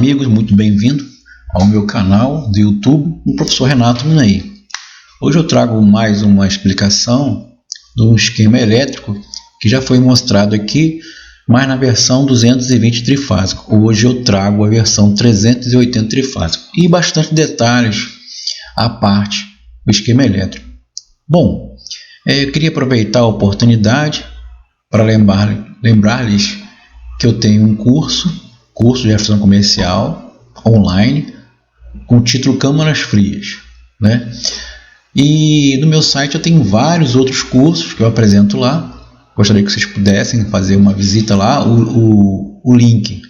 amigos, muito bem-vindo ao meu canal do YouTube, o professor Renato Minaí. Hoje eu trago mais uma explicação de um esquema elétrico que já foi mostrado aqui, mas na versão 220 trifásico. Hoje eu trago a versão 380 trifásico e bastante detalhes à parte do esquema elétrico. Bom, eu queria aproveitar a oportunidade para lembrar-lhes que eu tenho um curso de gestão comercial online com o título Câmaras Frias, né? E no meu site eu tenho vários outros cursos que eu apresento lá. Gostaria que vocês pudessem fazer uma visita lá. O link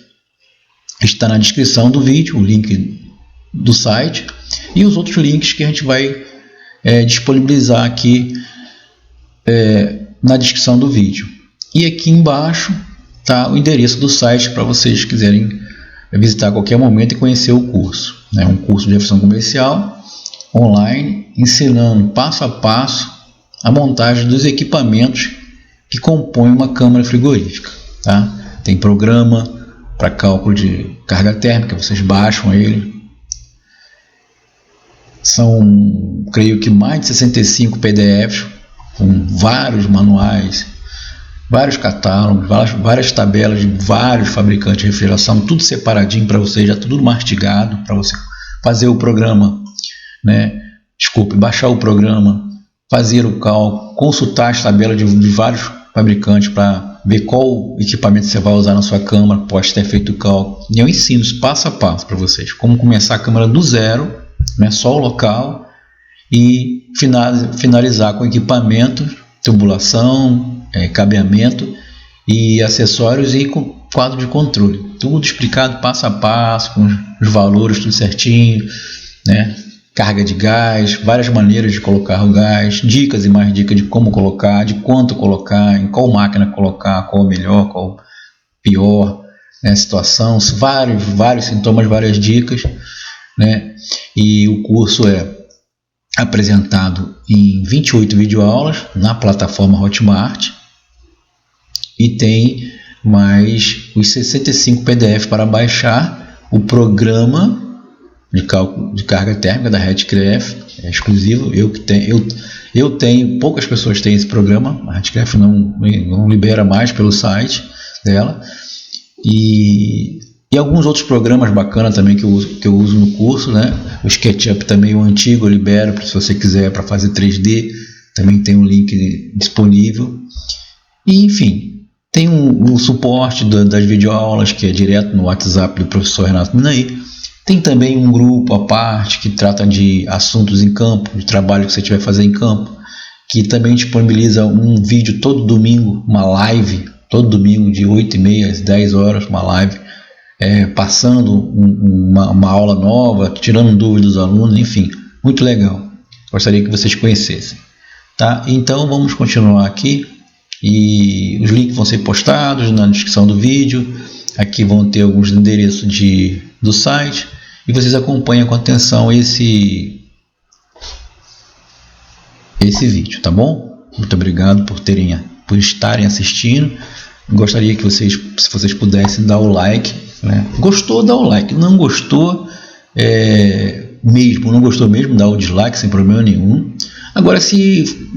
está na descrição do vídeo, o link do site e os outros links que a gente vai disponibilizar aqui na descrição do vídeo. E aqui embaixo está o endereço do site para vocês quiserem visitar a qualquer momento e conhecer o curso. É um curso de gestão comercial online, ensinando passo a passo a montagem dos equipamentos que compõem uma câmara frigorífica. Tá? Tem programa para cálculo de carga térmica, vocês baixam ele. São, creio que, mais de 65 PDFs com vários manuais, vários catálogos, várias tabelas de vários fabricantes de refrigeração, tudo separadinho para você, já tudo mastigado para você fazer o programa, né? Baixar o programa, fazer o cálculo, consultar as tabelas de vários fabricantes para ver qual equipamento você vai usar na sua câmara após ter feito o cálculo. E eu ensino isso passo a passo para vocês, como começar a câmara do zero, né? Só o local, e finalizar com equipamento, tubulação, cabeamento e acessórios e com quadro de controle, tudo explicado passo a passo, com os valores tudo certinho, né? Carga de gás, várias maneiras de colocar o gás, dicas e mais dicas de como colocar, de quanto colocar, em qual máquina colocar, qual melhor, qual pior, né? Situação, vários sintomas, várias dicas, né? E o curso é apresentado em 28 videoaulas na plataforma Hotmart. E tem mais os 65 PDF para baixar o programa de cálculo de carga térmica da Redcraft, é exclusivo, eu tenho, poucas pessoas têm esse programa, a Redcraft não libera mais pelo site dela, e alguns outros programas bacanas também que eu uso no curso, né? O SketchUp também, o antigo, eu libero, se você quiser, para fazer 3D, também tem um link disponível, e enfim. Tem um suporte das videoaulas, que é direto no WhatsApp do professor Renato Minaí. Tem também um grupo à parte que trata de assuntos em campo, de trabalho que você tiver fazer em campo, que também disponibiliza um vídeo todo domingo, uma live, todo domingo de 8h30 às 10 horas, uma live, passando uma aula nova, tirando dúvidas dos alunos, enfim, muito legal. Gostaria que vocês conhecessem. Tá? Então vamos continuar aqui. E os links vão ser postados na descrição do vídeo. Aqui vão ter alguns endereços do site. E vocês acompanham com atenção esse vídeo, tá bom? Muito obrigado por estarem assistindo. Gostaria que se vocês pudessem dar o like, né? Gostou, dá o like. Não gostou, não gostou mesmo, dá o dislike sem problema nenhum. Agora, se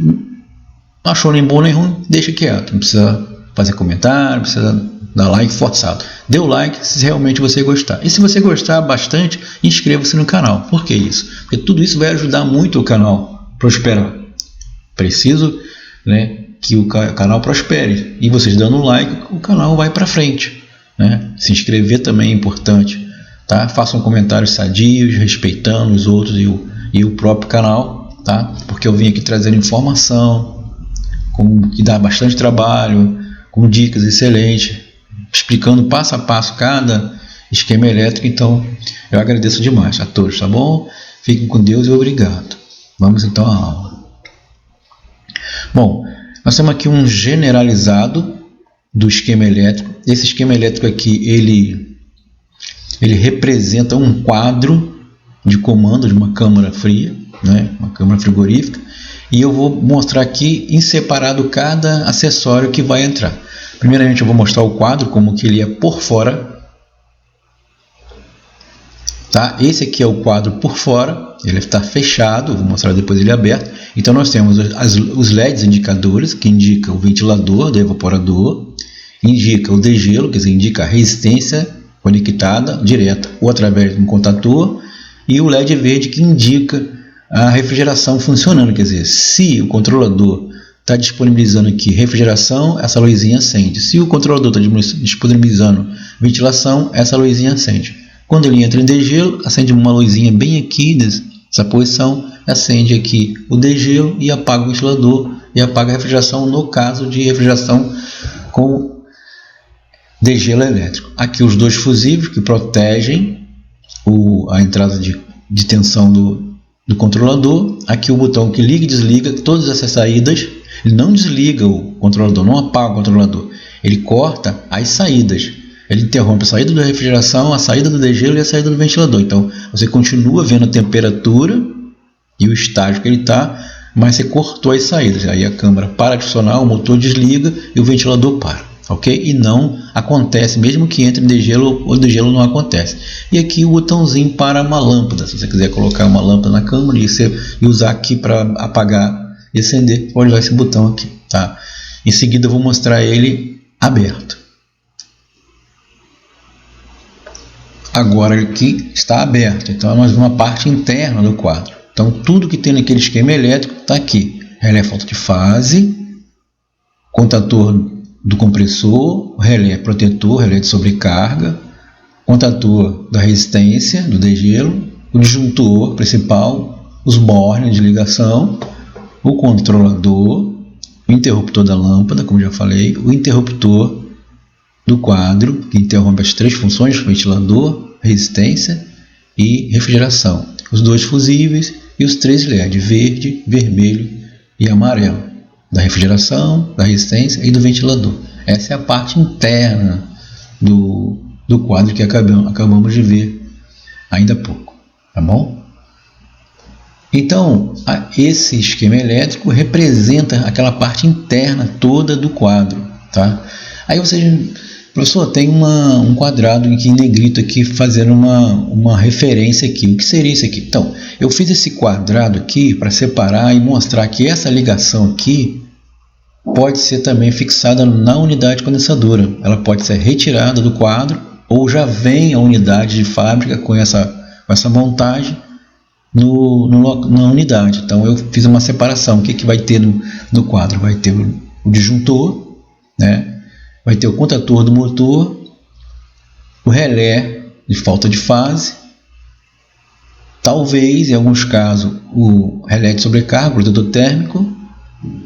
não achou nem bom nem ruim, deixa quieto, não precisa fazer comentário, não precisa dar like forçado. Dê o like se realmente você gostar. E se você gostar bastante, inscreva-se no canal. Por que isso? Porque tudo isso vai ajudar muito o canal a prosperar. Preciso, né, que o canal prospere. E vocês dando like, o canal vai para frente, né? Se inscrever também é importante. Tá? Façam comentários sadios, respeitando os outros e o próprio canal. Tá? Porque eu vim aqui trazendo informação, que dá bastante trabalho, com dicas excelentes, explicando passo a passo cada esquema elétrico. Então eu agradeço demais a todos, tá bom? Fiquem com Deus e obrigado. Vamos então à aula. Bom, nós temos aqui um generalizado do esquema elétrico. Esse esquema elétrico aqui, ele representa um quadro de comando de uma câmara fria, né? Uma câmara frigorífica. E eu vou mostrar aqui em separado cada acessório que vai entrar. Primeiramente eu vou mostrar o quadro, como que ele é por fora. tá? Esse aqui é o quadro por fora, ele está fechado, vou mostrar depois ele aberto. Então nós temos os LEDs indicadores, que indica o ventilador do evaporador, indica o degelo, quer dizer, indica a resistência conectada direta ou através de um contator, e o LED verde que indica a refrigeração funcionando, quer dizer, se o controlador está disponibilizando aqui refrigeração, essa luzinha acende. Se o controlador está disponibilizando ventilação, essa luzinha acende. Quando ele entra em degelo, acende uma luzinha bem aqui nessa posição, acende aqui o degelo e apaga o ventilador e apaga a refrigeração no caso de refrigeração com degelo elétrico. Aqui os dois fusíveis que protegem a entrada de tensão do controlador. Aqui o botão que liga e desliga todas essas saídas. Ele não desliga o controlador, não apaga o controlador, ele corta as saídas. Ele interrompe a saída da refrigeração, a saída do degelo e a saída do ventilador. Então você continua vendo a temperatura e o estágio que ele está, mas você cortou as saídas. Aí a câmera para de funcionar, o motor desliga e o ventilador para, ok? E não acontece, mesmo que entre em degelo, o degelo não acontece. E aqui o botãozinho para uma lâmpada. Se você quiser colocar uma lâmpada na câmera e usar aqui para apagar e acender, pode usar esse botão aqui, tá? Em seguida eu vou mostrar ele aberto. Agora aqui está aberto, então nós vemos a parte interna do quadro. Então tudo que tem naquele esquema elétrico está aqui. Relé falta de fase, contator do compressor, relé protetor, relé de sobrecarga, contator da resistência do degelo, o disjuntor principal, os bornes de ligação, o controlador, o interruptor da lâmpada, como já falei, o interruptor do quadro, que interrompe as três funções, ventilador, resistência e refrigeração, os dois fusíveis e os três LEDs, verde, vermelho e amarelo, da refrigeração, da resistência e do ventilador. Essa é a parte interna do quadro que acabamos de ver ainda há pouco, tá bom? Então, esse esquema elétrico representa aquela parte interna toda do quadro, tá? Aí você, professor, tem um quadrado aqui em negrito aqui fazendo uma referência aqui. O que seria isso aqui? Então, eu fiz esse quadrado aqui para separar e mostrar que essa ligação aqui pode ser também fixada na unidade condensadora. Ela pode ser retirada do quadro ou já vem a unidade de fábrica com essa montagem na unidade. Então eu fiz uma separação. O que vai ter no quadro? Vai ter o disjuntor, né? Vai ter o contator do motor, o relé de falta de fase, talvez em alguns casos o relé de sobrecarga, o protetor térmico,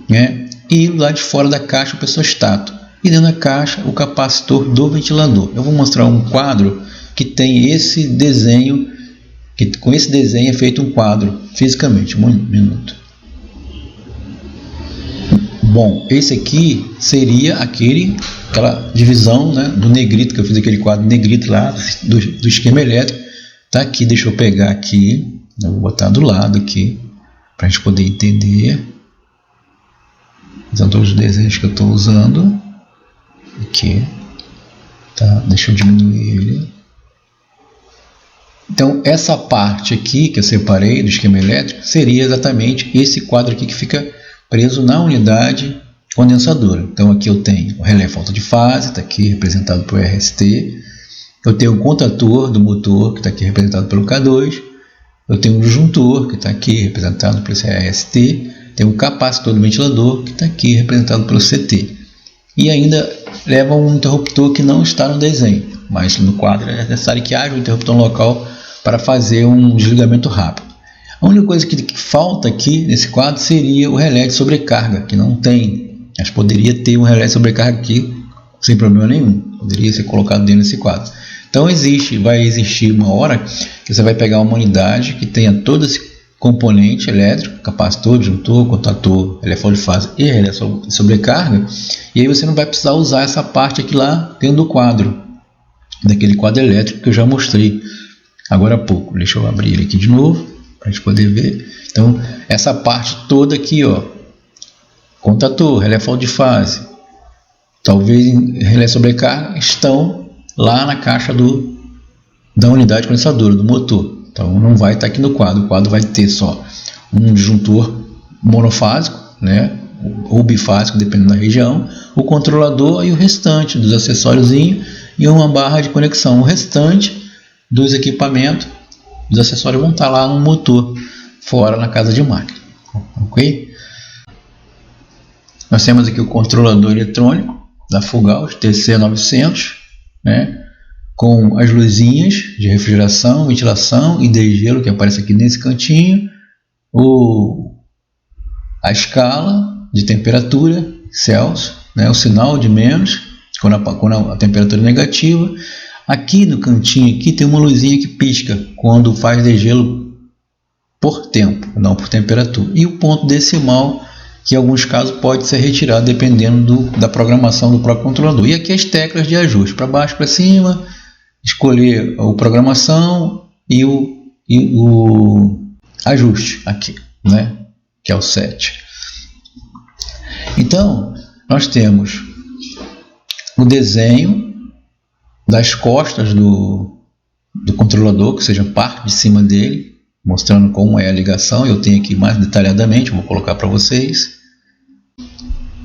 né? E lá de fora da caixa o pessostato, e dentro da caixa o capacitor do ventilador. Eu vou mostrar um quadro que tem esse desenho, que com esse desenho é feito um quadro fisicamente. Um minuto. Bom, esse aqui seria aquela divisão, né, do negrito, que eu fiz aquele quadro negrito lá do esquema elétrico. Tá aqui, deixa eu pegar aqui, eu vou botar do lado aqui para a gente poder entender. São todos os desenhos que eu estou usando aqui, tá? Deixa eu diminuir ele. Então essa parte aqui que eu separei do esquema elétrico seria exatamente esse quadro aqui que fica preso na unidade condensadora. Então aqui eu tenho o relé falta de fase, está aqui representado por RST. Eu tenho o contator do motor, que está aqui representado pelo K2. Eu tenho o disjuntor, que está aqui representado pelo RST. Tem o capacitor do ventilador, que está aqui representado pelo CT. E ainda leva um interruptor que não está no desenho, mas no quadro é necessário que haja um interruptor local para fazer um desligamento rápido. A única coisa que falta aqui nesse quadro seria o relé de sobrecarga, que não tem. Mas poderia ter um relé de sobrecarga aqui sem problema nenhum. Poderia ser colocado dentro desse quadro. Então vai existir uma hora que você vai pegar uma unidade que tenha todo esse componente elétrico, capacitor, disjuntor, contator, relé fora de fase e relé de sobrecarga, e aí você não vai precisar usar essa parte aqui lá dentro do quadro, daquele quadro elétrico que eu já mostrei agora há pouco. Deixa eu abrir ele aqui de novo para a gente poder ver. Então essa parte toda aqui, ó, contator, relé fora de fase, talvez relé sobrecarga, estão lá na caixa do da unidade condensadora, do motor. Então não vai estar aqui no quadro, o quadro vai ter só um disjuntor monofásico, né, ou bifásico, dependendo da região, o controlador e o restante dos acessórios e uma barra de conexão. O restante dos equipamentos, os acessórios vão estar lá no motor, fora na casa de máquina. Ok? Nós temos aqui o controlador eletrônico da Fugalt TC900, né, com as luzinhas de refrigeração, ventilação e degelo que aparece aqui nesse cantinho, a escala de temperatura Celsius, né, o sinal de menos quando a temperatura é negativa. Aqui no cantinho aqui tem uma luzinha que pisca quando faz degelo por tempo, não por temperatura, e o ponto decimal, que em alguns casos pode ser retirado dependendo da programação do próprio controlador. E aqui as teclas de ajuste, para baixo, para cima, escolher a programação e o ajuste aqui, né, que é o set. Então nós temos o desenho das costas do controlador, que seja parte de cima dele, mostrando como é a ligação. Eu tenho aqui mais detalhadamente, vou colocar para vocês.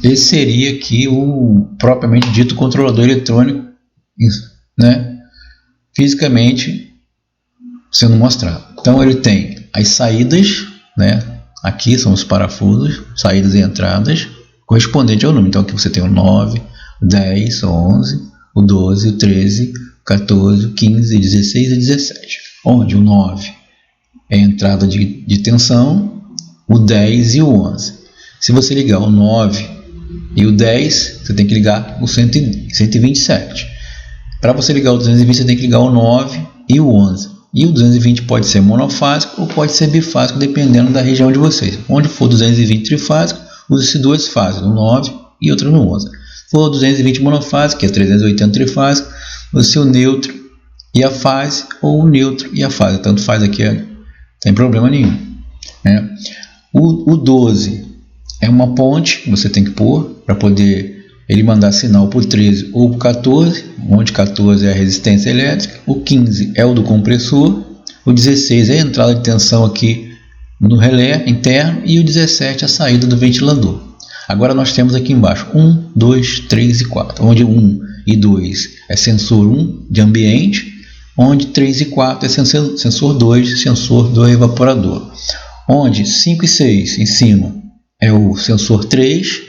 Esse seria aqui o propriamente dito controlador eletrônico, né, fisicamente sendo mostrado. Então ele tem as saídas, né, aqui são os parafusos, saídas e entradas, correspondente ao número. Então aqui você tem o 9, o 10, o 11, o 12, o 13, o 14, o 15, o 16 e o 17. Onde o 9 é a entrada de tensão, o 10 e o 11. Se você ligar o 9 e o 10, você tem que ligar o 127. Para você ligar o 220, você tem que ligar o 9 e o 11. E o 220 pode ser monofásico ou pode ser bifásico, dependendo da região de vocês. Onde for 220 trifásico, use-se duas fases, no 9 e outra no 11. Se for 220 monofásico, que é 380 trifásico, use-se o neutro e a fase, ou o neutro e a fase. Tanto faz aqui, não tem problema nenhum, né? O 12 é uma ponte que você tem que pôr para poder ele mandar sinal para o 13 ou para o 14, onde 14 é a resistência elétrica, o 15 é o do compressor, o 16 é a entrada de tensão aqui no relé interno e o 17 é a saída do ventilador. Agora nós temos aqui embaixo 1, 2, 3 e 4, onde 1 e 2 é sensor 1 de ambiente, onde 3 e 4 é sensor 2, sensor do evaporador, onde 5 e 6 em cima é o sensor 3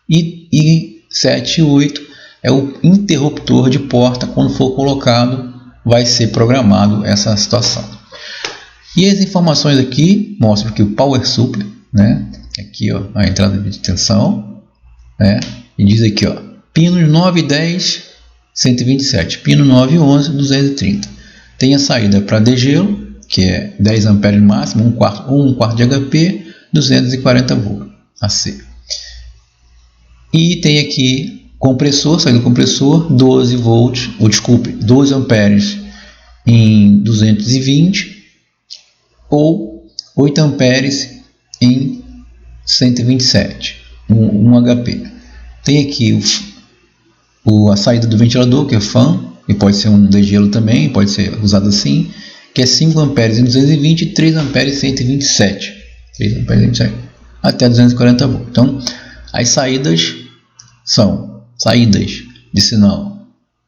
e 7 e 8 é o interruptor de porta. Quando for colocado, vai ser programado essa situação. E as informações aqui mostram que o power supply, né, aqui ó, a entrada de tensão, né, e diz aqui ó, pinos 9 e 10 127, pino 9 e 11 230. Tem a saída para degelo, que é 10 amperes máximo, 1 quarto de HP, 240 volts AC. E tem aqui compressor, saída do compressor, 12 volts, ou desculpe, 12 amperes em 220 ou 8 amperes em 127, 1 HP. Tem aqui a saída do ventilador, que é fan, e pode ser um degelo também, pode ser usado assim, que é 5 amperes em 220 e 3 amperes em 127, 3 amperes em 127 até 240 volts. Então, as saídas são saídas de sinal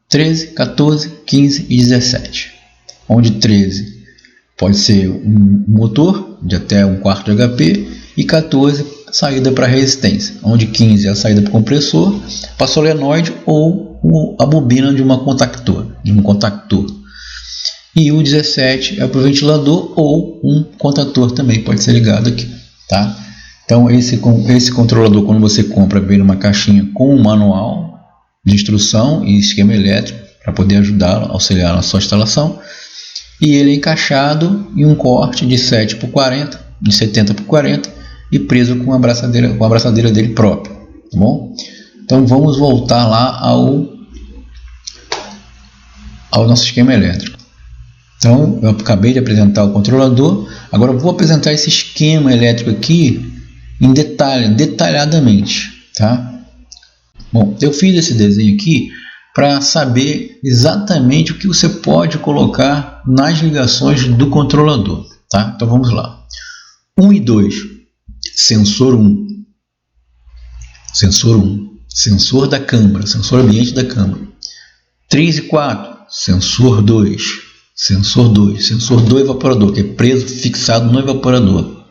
13, 14, 15 e 17, onde 13 pode ser um motor de até 1 quarto de HP e 14 saída para resistência, onde 15 é a saída para o compressor, para solenoide ou a bobina de um contactor. E o 17 é para o ventilador ou um contactor também pode ser ligado aqui, tá? Então esse controlador, quando você compra, vem numa caixinha com um manual de instrução e esquema elétrico para poder ajudá-lo, auxiliar na sua instalação. E ele é encaixado em um corte de 7 por 40, de 70 por 40 e preso com a abraçadeira dele própria, tá bom? Então vamos voltar lá ao nosso esquema elétrico. Então eu acabei de apresentar o controlador, agora eu vou apresentar esse esquema elétrico aqui em detalhadamente, tá? Bom, eu fiz esse desenho aqui para saber exatamente o que você pode colocar nas ligações do controlador, tá? Então vamos lá. 1 e 2, sensor 1. Sensor 1, sensor da câmara, sensor ambiente da câmara. 3 e 4, sensor 2. Sensor 2, sensor do evaporador, que é preso, fixado no evaporador.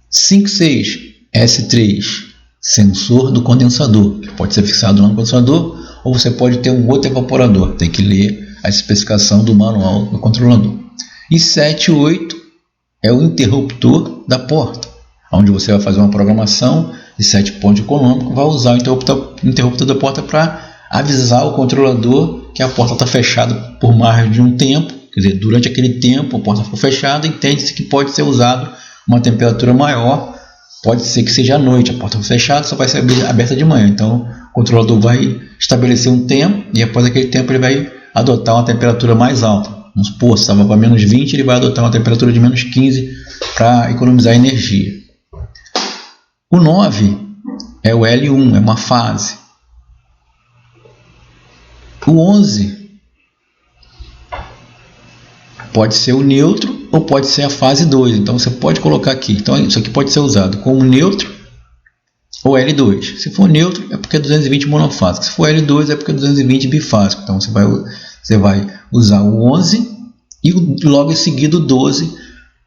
5 e 6, S3, sensor do condensador, que pode ser fixado no condensador, ou você pode ter um outro evaporador, tem que ler a especificação do manual do controlador. E 7 e 8 é o interruptor da porta, onde você vai fazer uma programação de 7 pontos econômicos, vai usar o interruptor da porta para avisar o controlador que a porta está fechada por mais de um tempo, quer dizer, durante aquele tempo a porta ficou fechada, entende-se que pode ser usado uma temperatura maior, pode ser que seja à noite, a porta foi fechada, só vai ser aberta de manhã, então o controlador vai estabelecer um tempo e após aquele tempo ele vai adotar uma temperatura mais alta. Vamos supor, se estava para menos 20, ele vai adotar uma temperatura de menos 15 para economizar energia. O 9 é o L1, é uma fase. O 11 pode ser o neutro ou pode ser a fase 2. Então você pode colocar aqui. Então isso aqui pode ser usado como neutro ou L2. Se for neutro é porque é 220 monofásico. Se for L2 é porque é 220 bifásico. Então você vai usar o 11 e logo em seguida o 12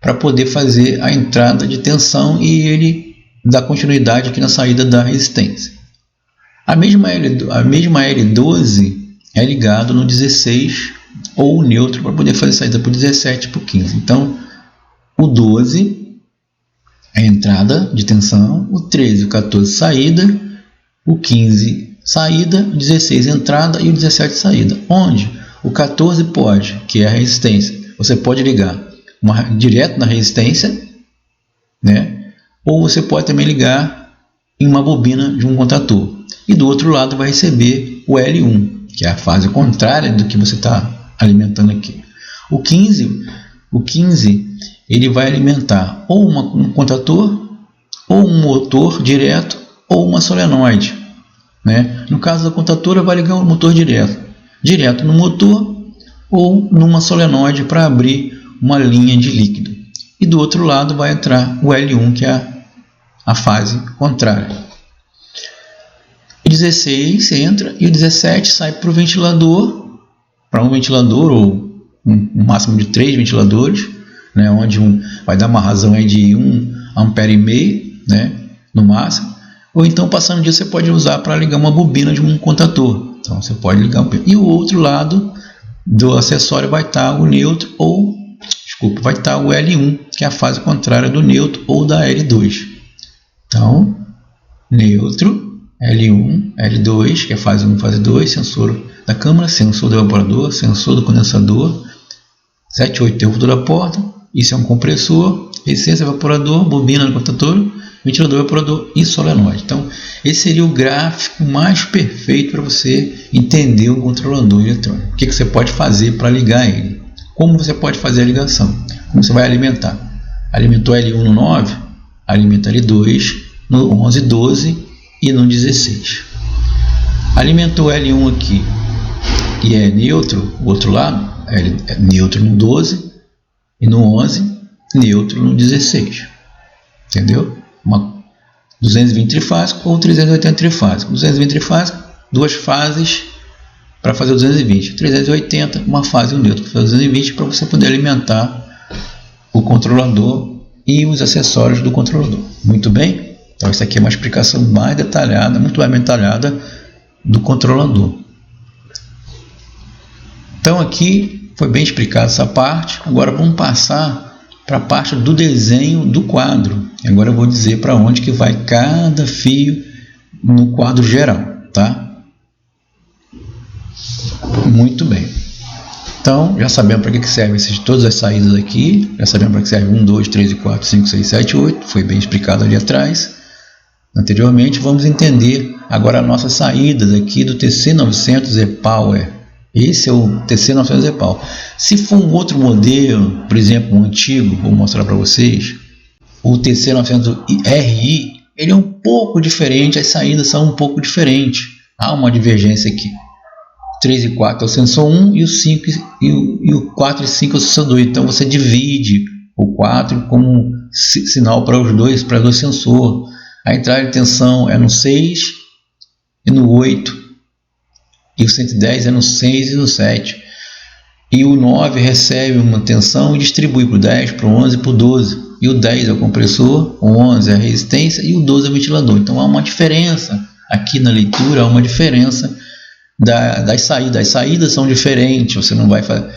para poder fazer a entrada de tensão e ele dá continuidade aqui na saída da resistência. A mesma L12 é ligado no 16 ou neutro para poder fazer saída para o 17 e para o 15. Então, o 12 é a entrada de tensão, o 13 e o 14 saída, o 15 saída, o 16 entrada e o 17 saída. Onde o 14 pode, que é a resistência, você pode ligar direto na resistência, né? Ou você pode também ligar em uma bobina de um contator. E do outro lado vai receber o L1, que é a fase contrária do que você está alimentando aqui. O 15 ele vai alimentar ou um contator, ou um motor direto, ou uma solenoide, né? No caso da contadora, vai ligar o motor direto no motor ou numa solenoide para abrir uma linha de líquido. E do outro lado vai entrar o L1, que é a fase contrária. O 16 entra e o 17 sai para o ventilador, para um ventilador ou um máximo de 3 ventiladores, né, onde vai dar uma razão aí de 1,5 ampere, né, no máximo. Ou então, passando disso, você pode usar para ligar uma bobina de um contator. Então, você pode ligar e o outro lado do acessório vai estar o neutro vai estar o L1, que é a fase contrária do neutro ou da L2. Então, neutro, L1, L2, que é fase 1 e fase 2, sensor da câmara, sensor do evaporador, sensor do condensador, 7 e 8 interruptor da porta, isso é um compressor, resistência evaporador, bobina do contator, ventilador evaporador e solenoide. Então, esse seria o gráfico mais perfeito para você entender o controlador eletrônico. O que você pode fazer para ligar ele? Como você pode fazer a ligação? Como você vai alimentar? Alimentou L1 no 9, alimenta L2 no 11, 12 e no 16. Alimentou L1 aqui e é neutro, o outro lado, é neutro no 12 e no 11, neutro no 16. Entendeu? Uma 220 trifásico ou 380 trifásico. 220 trifásico, duas fases para fazer o 220. 380, uma fase e um neutro para fazer o 220 para você poder alimentar o controlador e os acessórios do controlador. Muito bem? Então, isso aqui é uma explicação mais detalhada, muito mais detalhada do controlador. Então, aqui foi bem explicado essa parte. Agora vamos passar para a parte do desenho do quadro. Agora eu vou dizer para onde que vai cada fio no quadro geral, tá? Muito bem. Então, já sabemos para que servem todas as saídas aqui. Já sabemos para que serve 1, 2, 3, 4, 5, 6, 7, 8. Foi bem explicado ali atrás. Anteriormente, vamos entender agora as nossas saídas aqui do TC900 E-Power. Esse é o TC900 E-Power. Se for um outro modelo, por exemplo, um antigo, vou mostrar para vocês, o TC900RI, ele é um pouco diferente, as saídas são um pouco diferentes. Há uma divergência aqui. 3 e 4 é o sensor 1 e o 5 e o 4 e 5 é o sensor 2. Então você divide o 4 como sinal para os dois sensores. A entrada de tensão é no 6 e no 8, e o 110 é no 6 e no 7. E o 9 recebe uma tensão e distribui para o 10, para o 11 e para o 12. E o 10 é o compressor, o 11 é a resistência e o 12 é o ventilador. Então há uma diferença aqui na leitura, há uma diferença das saídas. As saídas são diferentes. Você não vai fazer.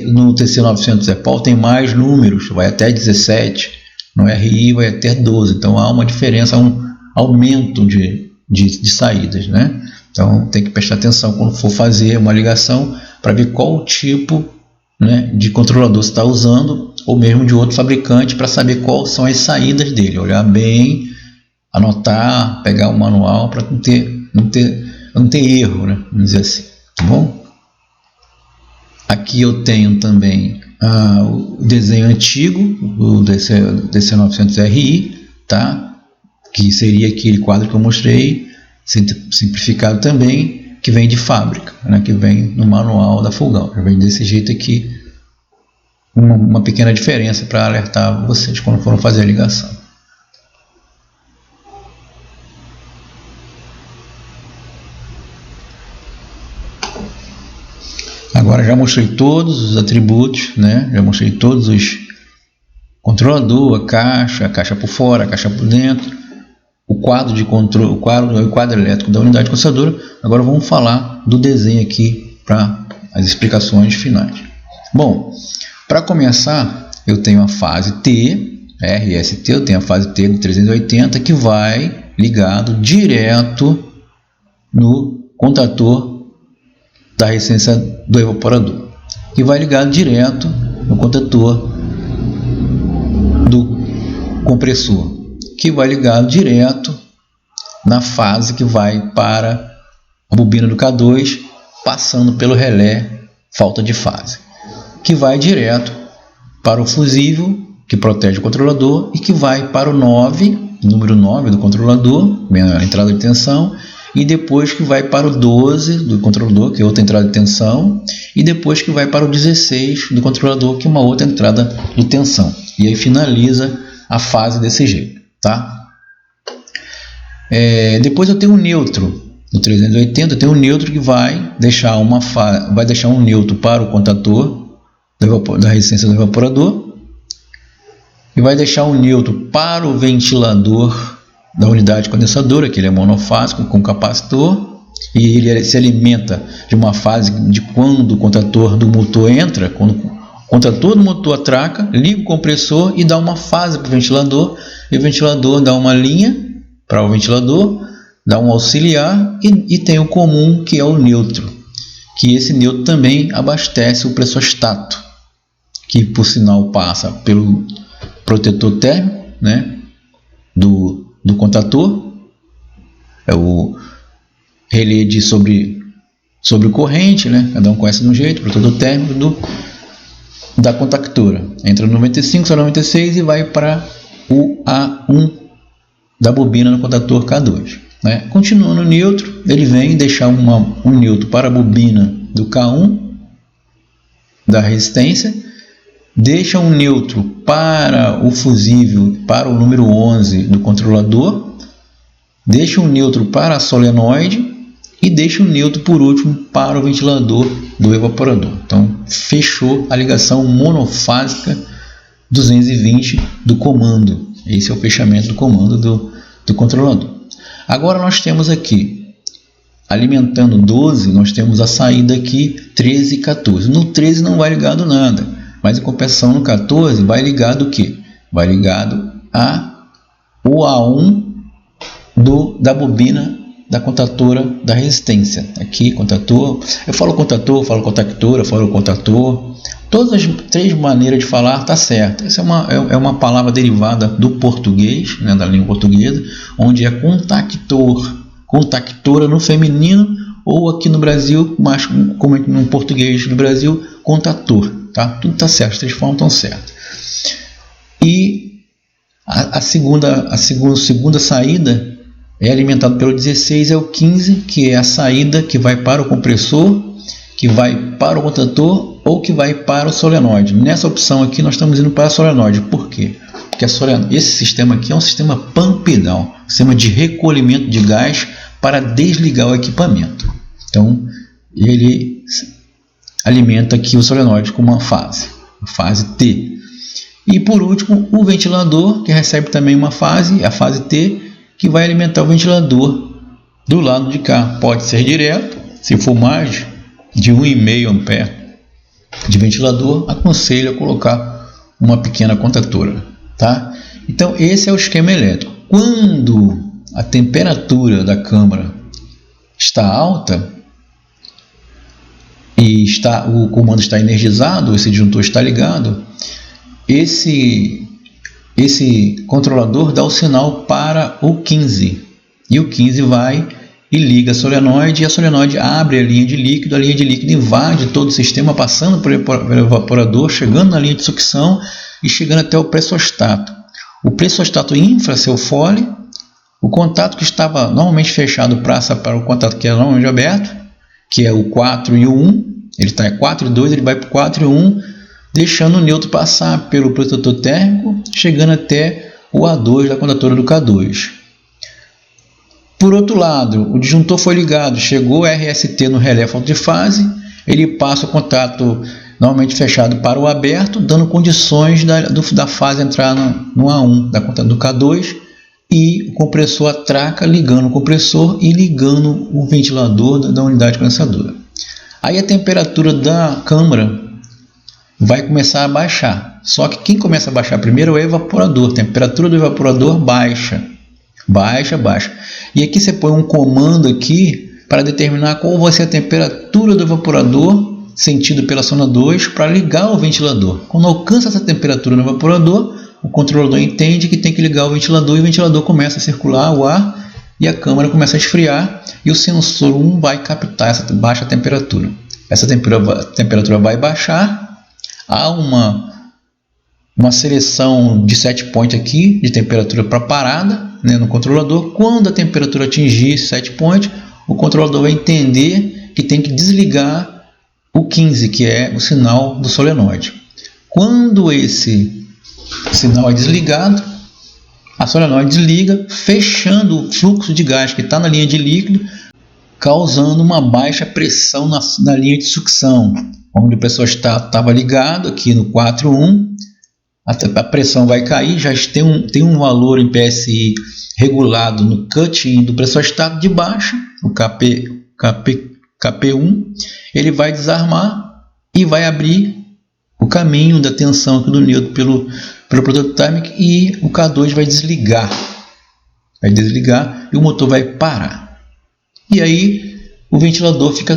No TC900 EPOL tem mais números, vai até 17. No RI vai até 12. Então há uma diferença, um aumento de saídas, né? Então tem que prestar atenção quando for fazer uma ligação para ver qual tipo, né, de controlador você está usando, ou mesmo de outro fabricante, para saber quais são as saídas dele. Olhar bem, anotar, pegar o manual para não ter erro, né? Vamos dizer assim, tá bom? Aqui eu tenho também o desenho antigo do DC900RI, tá? Que seria aquele quadro que eu mostrei, simplificado também, que vem de fábrica, né? Que vem no manual da Fulgão. Vem desse jeito aqui, uma pequena diferença para alertar vocês quando forem fazer a ligação. Agora já mostrei todos os atributos, né? Já mostrei todos os controlador, a caixa por fora, a caixa por dentro, o quadro de controle, o quadro elétrico da unidade condensadora. Agora vamos falar do desenho aqui para as explicações finais. Bom, para começar, eu tenho a fase T, RST, eu tenho a fase T do 380 que vai ligado direto no contator da resistência do evaporador, que vai ligado direto no contator do compressor, que vai ligado direto na fase que vai para a bobina do K2, passando pelo relé falta de fase, que vai direto para o fusível, que protege o controlador, e que vai para o 9, número 9 do controlador, a entrada de tensão, e depois que vai para o 12 do controlador, que é outra entrada de tensão, e depois que vai para o 16 do controlador, que é uma outra entrada de tensão. E aí finaliza a fase desse jeito, tá? Depois eu tenho um neutro. No 380 eu tenho um neutro que vai deixar um neutro para o contator da resistência do evaporador, e vai deixar um neutro para o ventilador da unidade condensadora, que ele é monofásico com capacitor, e ele se alimenta de uma fase de quando o contator do motor entra, quando o contator do motor atraca, liga o compressor e dá uma fase para o ventilador, e o ventilador dá uma linha para o ventilador, dá um auxiliar e tem o comum, que é o neutro, que esse neutro também abastece o pressostato, que por sinal passa pelo protetor térmico, né, do contator, é o relé de sobre corrente, né? Cada um conhece de um jeito, protetor térmico da contactora. Entra no 95, sai no 96 e vai para o A1 da bobina no contator K2. Né? Continuando no neutro, ele vem deixar um neutro para a bobina do K1 da resistência, deixa um neutro para o fusível, para o número 11 do controlador, deixa um neutro para a solenoide e deixa um neutro por último para o ventilador do evaporador. Então fechou a ligação monofásica 220 do comando. Esse é o fechamento do comando do controlador. Agora nós temos aqui, alimentando 12, nós temos a saída aqui 13 e 14. No 13 não vai ligado nada, mas em compensação no 14 vai ligado o quê? Vai ligado o A1 da bobina da contatora da resistência. Aqui, contator, eu falo contator, falo contactora, falo contator. Todas as três maneiras de falar tá certo. Essa é uma palavra derivada do português, né, da língua portuguesa, onde é contactor, contactora no feminino, ou aqui no Brasil, mas como no português do Brasil, contator. Tá? Tudo está certo, as três formas estão certas. E a segunda saída é alimentada pelo 16, é o 15, que é a saída que vai para o compressor que vai para o contator ou que vai para o solenoide. Nessa opção aqui nós estamos indo para o solenoide. Por quê? Porque esse sistema aqui é um sistema pump down, sistema de recolhimento de gás para desligar o equipamento. Então ele alimenta aqui o solenoide com uma fase, a fase T. E por último, o ventilador, que recebe também uma fase, a fase T, que vai alimentar o ventilador do lado de cá. Pode ser direto, se for mais de 1,5 ampere de ventilador, aconselho a colocar uma pequena contatora, tá? Então esse é o esquema elétrico. Quando a temperatura da câmara está alta e o comando está energizado, esse disjuntor está ligado, esse controlador dá o sinal para o 15 e o 15 vai e liga a solenoide, e a solenoide abre a linha de líquido invade todo o sistema, passando pelo evaporador, chegando na linha de sucção e chegando até o pressostato. O pressostato infla seu fole, o contato que estava normalmente fechado passa para o contato que é normalmente aberto, que é o 4 e o 1, ele está em 4 e 2, ele vai para o 4 e 1, deixando o neutro passar pelo protetor térmico, chegando até o A2 da contatora do K2. Por outro lado, o disjuntor foi ligado, chegou RST no relé falta de fase, ele passa o contato normalmente fechado para o aberto, dando condições da fase entrar no A1 da contatora do K2, e o compressor atraca, ligando o compressor e ligando o ventilador da unidade condensadora. Aí a temperatura da câmara vai começar a baixar, só que quem começa a baixar primeiro é o evaporador. A temperatura do evaporador baixa. E aqui você põe um comando aqui para determinar qual vai ser a temperatura do evaporador sentido pela zona 2 para ligar o ventilador. Quando alcança essa temperatura no evaporador, o controlador entende que tem que ligar o ventilador e o ventilador começa a circular o ar e a câmara começa a esfriar e o sensor 1 vai captar essa baixa temperatura. Essa temperatura vai baixar, há uma seleção de set point aqui de temperatura para parada, né, no controlador. Quando a temperatura atingir set point, o controlador vai entender que tem que desligar o 15, que é o sinal do solenoide. Quando esse sinal é desligado, a solenoide desliga, fechando o fluxo de gás que está na linha de líquido, causando uma baixa pressão na linha de sucção. Onde o pressostato estava ligado, aqui no 4.1, a pressão vai cair, já tem um valor em PSI regulado no cut-in do pressostato de baixa, o KP1, ele vai desarmar e vai abrir o caminho da tensão aqui do neutro pelo protetor térmico, e o K2 vai desligar e o motor vai parar. E aí o ventilador fica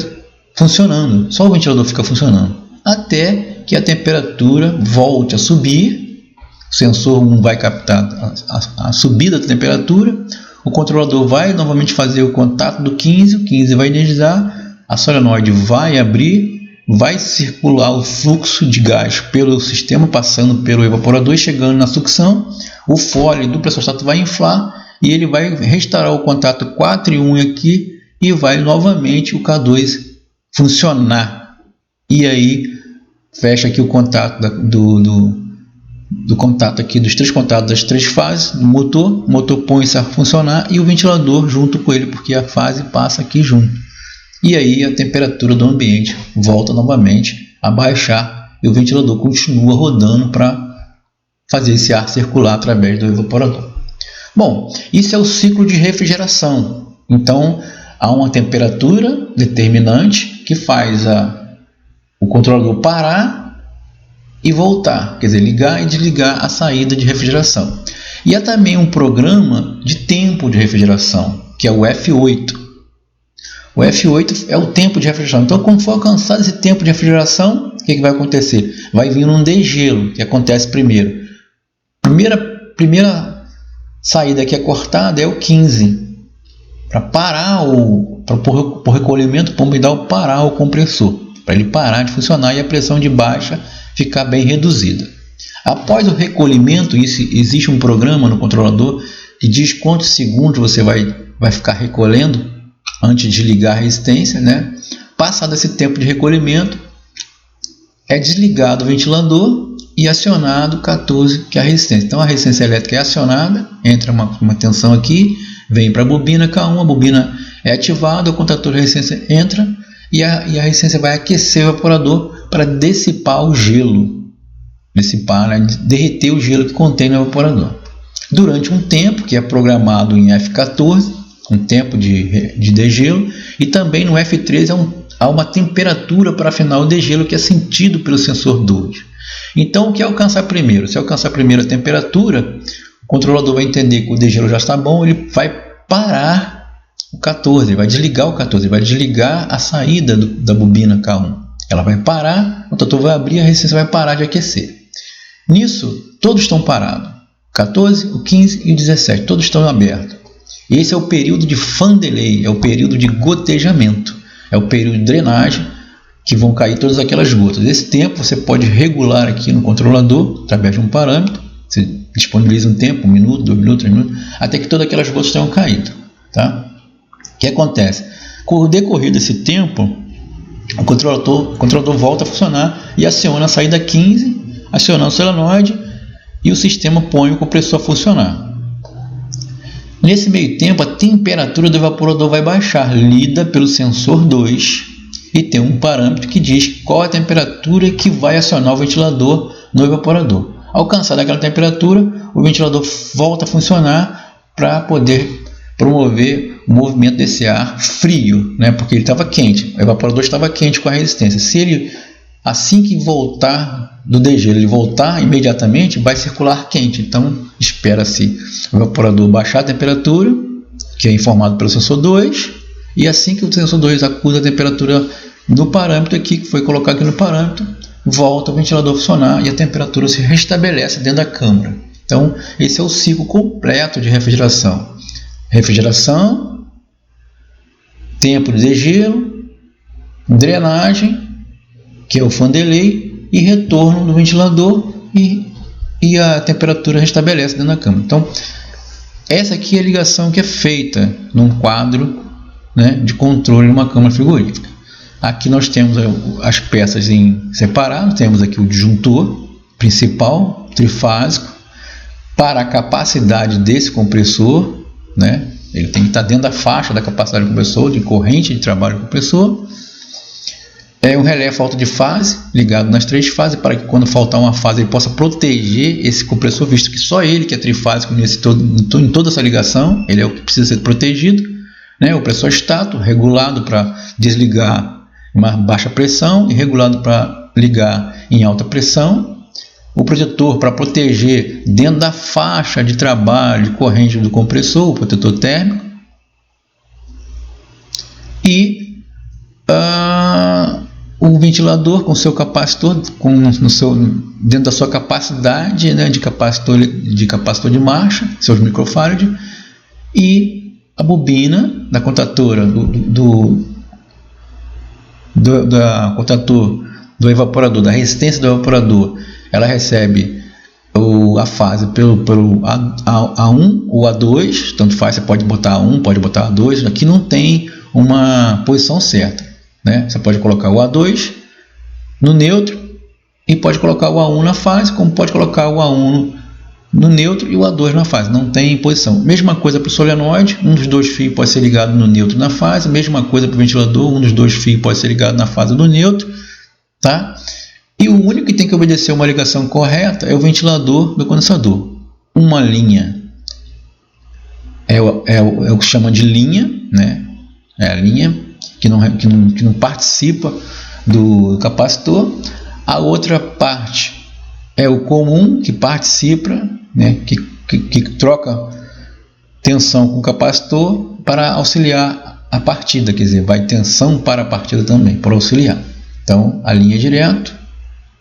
funcionando, só o ventilador fica funcionando, até que a temperatura volte a subir. O sensor 1 vai captar a subida da temperatura, o controlador vai novamente fazer o contato do 15, o 15 vai energizar, a solenoide vai abrir, vai circular o fluxo de gás pelo sistema, passando pelo evaporador e chegando na sucção, o fole do pressostato vai inflar e ele vai restaurar o contato 4 e 1 aqui e vai novamente o K2 funcionar. E aí fecha aqui o contato do contato aqui dos três contatos das três fases do motor. O motor põe-se a funcionar e o ventilador junto com ele, porque a fase passa aqui junto. E aí a temperatura do ambiente volta novamente a baixar e o ventilador continua rodando para fazer esse ar circular através do evaporador. Bom, isso é o ciclo de refrigeração. Então há uma temperatura determinante que faz o controlador parar e voltar, quer dizer, ligar e desligar a saída de refrigeração. E há também um programa de tempo de refrigeração, que é o F8. O F8 é o tempo de refrigeração. Então, quando for alcançado esse tempo de refrigeração, o que vai acontecer? Vai vir um degelo, que acontece primeiro. Primeira saída que é cortada é o 15. Para parar, por recolhimento, o pombidal parar o compressor, para ele parar de funcionar e a pressão de baixa ficar bem reduzida. Após o recolhimento, existe um programa no controlador que diz quantos segundos você vai ficar recolhendo antes de ligar a resistência, né? Passado esse tempo de recolhimento, é desligado o ventilador e acionado 14, que é a resistência. Então a resistência elétrica é acionada, entra uma tensão aqui, vem para a bobina K1, a bobina é ativada, o contator de resistência entra e a resistência vai aquecer o evaporador para dissipar o gelo, derreter o gelo que contém no evaporador. Durante um tempo que é programado em F14, um tempo de degelo, e também no F13 há uma temperatura para afinar o degelo que é sentido pelo sensor 2. Então, o que alcançar primeiro? Se alcançar primeiro a temperatura, o controlador vai entender que o degelo já está bom, ele vai parar o 14, vai desligar o 14, vai desligar a saída da bobina K1. Ela vai parar, o contator vai abrir, a resistência vai parar de aquecer. Nisso, todos estão parados. 14, o 15 e o 17, todos estão abertos. Esse é o período de fan delay, é o período de gotejamento, é o período de drenagem, que vão cair todas aquelas gotas. Esse tempo você pode regular aqui no controlador, através de um parâmetro. Você disponibiliza um tempo, 1 minuto, 2 minutos, 3 minutos, até que todas aquelas gotas tenham caído. Tá? O que acontece? Com o decorrer desse tempo, o controlador volta a funcionar e aciona a saída 15, acionando o solenoide, e o sistema põe o compressor a funcionar. Nesse meio tempo, a temperatura do evaporador vai baixar, lida pelo sensor 2, e tem um parâmetro que diz qual é a temperatura que vai acionar o ventilador no evaporador. Alcançada aquela temperatura, o ventilador volta a funcionar para poder promover o movimento desse ar frio, né? Porque ele estava quente, o evaporador estava quente com a resistência. Se ele, assim que voltar do degelo, ele voltar imediatamente, vai circular quente. Então, espera-se o evaporador baixar a temperatura, que é informado pelo sensor 2, e assim que o sensor 2 acusa a temperatura no parâmetro aqui, que foi colocado aqui no parâmetro, volta o ventilador a funcionar e a temperatura se restabelece dentro da câmara. Então, esse é o ciclo completo de refrigeração. Refrigeração, tempo de degelo, drenagem, que é o fan delay, e retorno do ventilador e a temperatura restabelece dentro da câmara. Então, essa aqui é a ligação que é feita num quadro, né, de controle de uma câmara frigorífica. Aqui nós temos as peças em separado, temos aqui o disjuntor principal, trifásico, para a capacidade desse compressor, né? Ele tem que estar dentro da faixa da capacidade do compressor, de corrente de trabalho do compressor. É um relé falta de fase, ligado nas 3 fases, para que quando faltar uma fase ele possa proteger esse compressor, visto que só ele que é trifásico em toda essa ligação, ele é o que precisa ser protegido, né? O compressor estático, regulado para desligar em uma baixa pressão e regulado para ligar em alta pressão. O protetor para proteger dentro da faixa de trabalho de corrente do compressor, o protetor térmico. E o ventilador com seu capacitor, dentro da sua capacidade, né, de capacitor de marcha, seus microfarad, e a bobina da contatora do evaporador, da resistência do evaporador, ela recebe a fase pelo A1 ou A2, tanto faz, você pode botar A1, pode botar A2, aqui não tem uma posição certa, né? Você pode colocar o A2 no neutro e pode colocar o A1 na fase, como pode colocar o A1 no neutro e o A2 na fase, não tem posição. Mesma coisa para o solenoide, um dos 2 fios pode ser ligado no neutro na fase, mesma coisa para o ventilador, um dos 2 fios pode ser ligado na fase do neutro, tá? E o único que tem que obedecer uma ligação correta é o ventilador do condensador. Uma linha é o que chama de linha, né? É a linha que não participa do capacitor. A outra parte é o comum, que participa, né? que troca tensão com o capacitor para auxiliar a partida, quer dizer, vai tensão para a partida também, para auxiliar. Então, a linha é direto,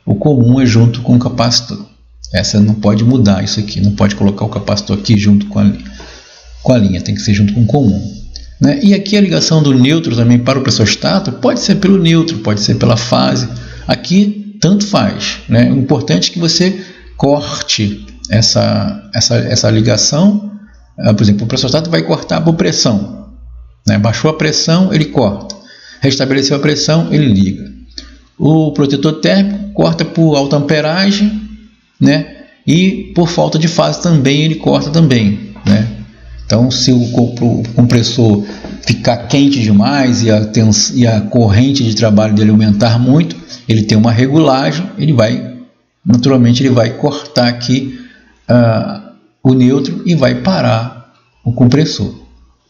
o comum é junto com o capacitor. Essa não pode mudar, isso aqui, não pode colocar o capacitor aqui junto com a linha, tem que ser junto com o comum. Né? E aqui a ligação do neutro também para o compressor estático pode ser pelo neutro, pode ser pela fase. Aqui tanto faz, né? O importante é que você corte essa ligação. Por exemplo, o compressor estático vai cortar por pressão, né? Baixou a pressão, ele corta. Restabeleceu a pressão, ele liga. O protetor térmico corta por alta amperagem, né? E por falta de fase também ele corta também, né? Então, se o compressor ficar quente demais e a corrente de trabalho dele aumentar muito, ele tem uma regulagem, naturalmente ele vai cortar aqui o neutro e vai parar o compressor,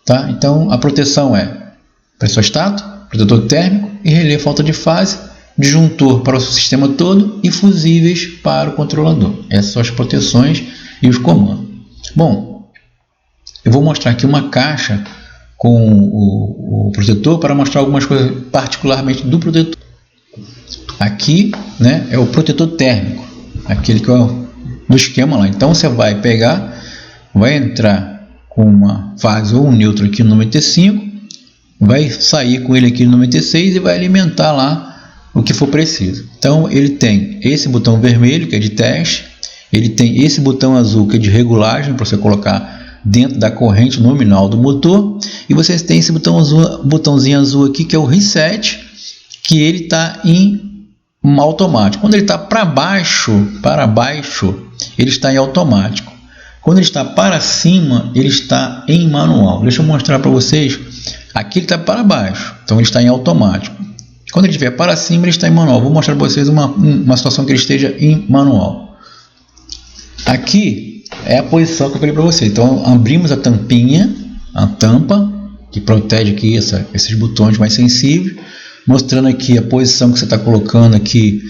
tá? Então, a proteção é pressostato, protetor térmico e relé falta de fase, disjuntor para o sistema todo e fusíveis para o controlador. Essas são as proteções e os comandos. Bom, eu vou mostrar aqui uma caixa com o protetor para mostrar algumas coisas particularmente do protetor. Aqui, né, é o protetor térmico, aquele que é do esquema lá. Então você vai pegar, vai entrar com uma fase ou um neutro aqui no 95, vai sair com ele aqui no 96 e vai alimentar lá o que for preciso. Então ele tem esse botão vermelho que é de teste, ele tem esse botão azul que é de regulagem para você colocar dentro da corrente nominal do motor, e você tem esse botãozinho azul aqui que é o reset, que ele está em automático. Quando ele está para baixo, ele está em automático. Quando ele está para cima, ele está em manual. Deixa eu mostrar para vocês. Aqui ele está para baixo, então ele está em automático. Quando ele estiver para cima, ele está em manual. Vou mostrar para vocês uma situação que ele esteja em manual. Aqui é a posição que eu falei para vocês. Então, abrimos a tampinha, a tampa, que protege aqui esses botões mais sensíveis, mostrando aqui a posição que você está colocando aqui,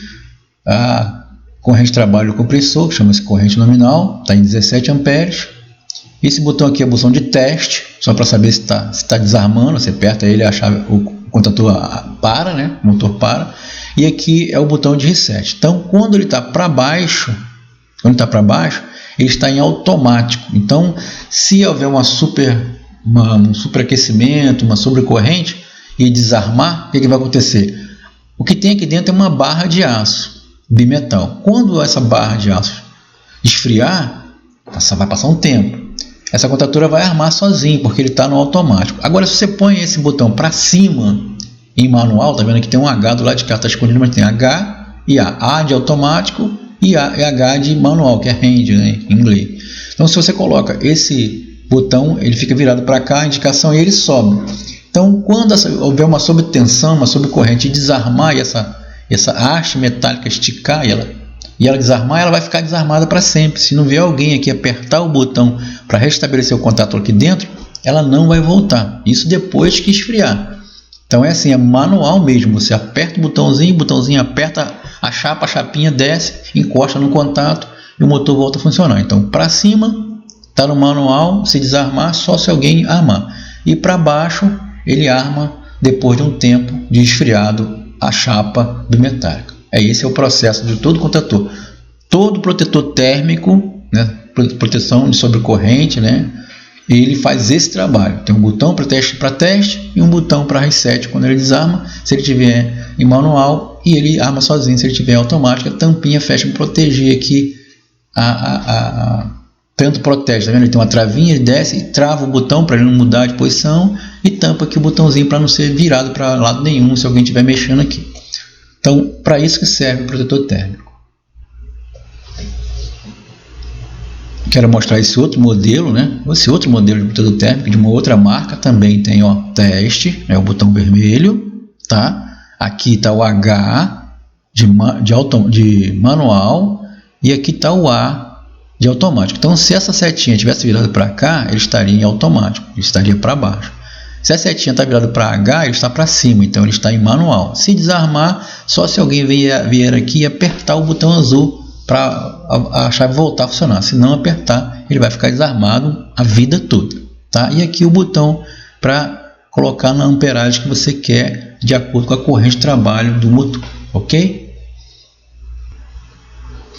a corrente de trabalho do compressor, que chama-se corrente nominal, está em 17 amperes. Esse botão aqui é o botão de teste, só para saber se está desarmando. Você aperta ele, a chave, o contator para, né? O motor para. E aqui é o botão de reset. Então, quando ele está para baixo, ele está em automático. Então, se houver um superaquecimento, uma sobrecorrente e desarmar, o que vai acontecer? O que tem aqui dentro é uma barra de aço bimetal. Quando essa barra de aço esfriar, vai passar um tempo. Essa contatura vai armar sozinho, porque ele está no automático. Agora, se você põe esse botão para cima em manual, tá vendo que tem um H do lado de cá, está escondido, mas tem H e A. A de automático e H de manual, que é hand, né, em inglês. Então, se você coloca esse botão, ele fica virado para cá, a indicação, e ele sobe. Então, quando houver uma sobretensão, uma sobrecorrente, e desarmar e essa haste metálica esticar e ela desarmar, ela vai ficar desarmada para sempre. Se não vier alguém aqui apertar o botão para restabelecer o contato aqui dentro, ela não vai voltar. Isso depois que esfriar. Então é assim, é manual mesmo. Você aperta o botãozinho aperta a chapinha desce, encosta no contato e o motor volta a funcionar. Então para cima está no manual, se desarmar só se alguém armar. E para baixo ele arma depois de um tempo de esfriado a chapa do metálico. Esse é o processo de todo contator. Todo protetor térmico, né, proteção de sobrecorrente, né, ele faz esse trabalho. Tem um botão para teste e um botão para reset quando ele desarma, se ele tiver em manual, e ele arma sozinho se ele tiver em automático. A tampinha fecha para proteger aqui, tanto protege, tá vendo? Ele tem uma travinha, ele desce e trava o botão para ele não mudar de posição e tampa aqui o botãozinho para não ser virado para lado nenhum se alguém estiver mexendo aqui. Então, para isso que serve o protetor térmico. Quero mostrar esse outro modelo, né? Esse outro modelo de protetor térmico de uma outra marca também tem, ó, teste, é o botão vermelho, tá? Aqui está o H de manual e aqui está o A de automático. Então, se essa setinha tivesse virado para cá, ele estaria em automático, ele estaria para baixo. Se a setinha está virada para H, ele está para cima, então ele está em manual. Se desarmar, só se alguém vier aqui e apertar o botão azul para a chave voltar a funcionar. Se não apertar, ele vai ficar desarmado a vida toda, tá? E aqui o botão para colocar na amperagem que você quer, de acordo com a corrente de trabalho do motor, ok?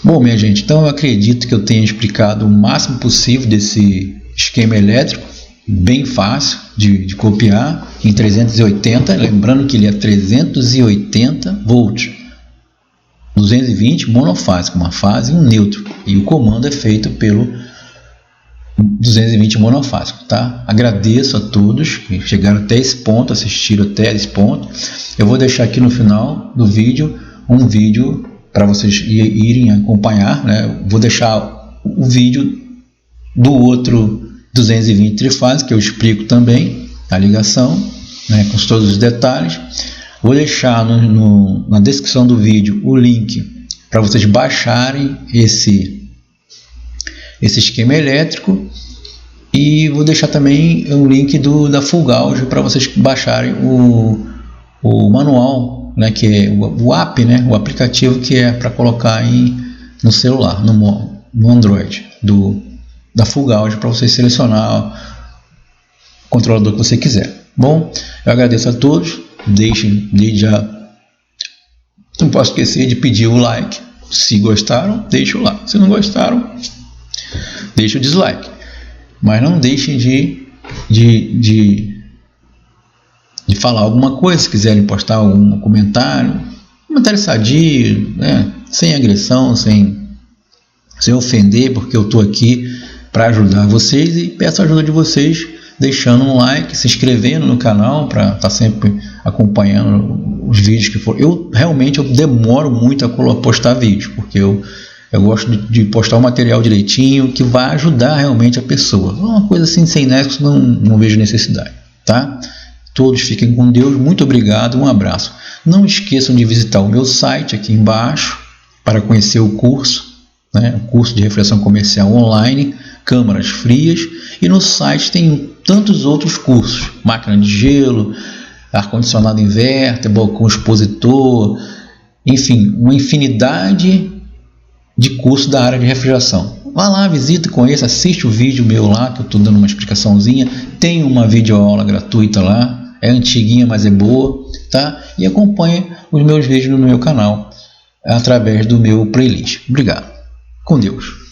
Bom, minha gente, então eu acredito que eu tenha explicado o máximo possível desse esquema elétrico, bem fácil de copiar, em 380, lembrando que ele é 380 volts, 220 monofásico, uma fase e um neutro, e o comando é feito pelo 220 monofásico, tá? Agradeço a todos que chegaram até esse ponto, assistiram até esse ponto. Eu vou deixar aqui no final do vídeo um vídeo para vocês irem acompanhar, né? Vou deixar o vídeo do outro 220 trifásico, que eu explico também a ligação, né, com todos os detalhes. Vou deixar na descrição do vídeo o link para vocês baixarem esse esquema elétrico, e vou deixar também o link da Full Gauge para vocês baixarem o manual, né, que é o app, né, o aplicativo que é para colocar no celular, no Android da Full Gauge, para você selecionar o controlador que você quiser. Bom, eu agradeço a todos. Deixem, desde já, não posso esquecer de pedir o like. Se gostaram, deixem o like. Se não gostaram, deixem o dislike. Mas não deixem de falar alguma coisa. Se quiserem postar algum comentário sadio, né? Sem agressão, sem ofender, porque eu estou aqui para ajudar vocês, e peço a ajuda de vocês deixando um like, se inscrevendo no canal para estar sempre acompanhando os vídeos que for. Eu realmente demoro muito a postar vídeos, porque eu gosto de postar o material direitinho, que vai ajudar realmente a pessoa. Uma coisa assim sem nexo, não vejo necessidade, tá? Todos fiquem com Deus, muito obrigado, um abraço. Não esqueçam de visitar o meu site aqui embaixo para conhecer o curso, né? O curso de refrigeração comercial online, câmaras frias, e no site tem tantos outros cursos: máquina de gelo, ar-condicionado inverter, balcão expositor, enfim, uma infinidade de cursos da área de refrigeração. Vá lá, visita, conheça, assiste o vídeo meu lá, que eu estou dando uma explicaçãozinha. Tem uma videoaula gratuita lá, é antiguinha, mas é boa, tá? E acompanhe os meus vídeos no meu canal através do meu playlist. Obrigado. Com Deus.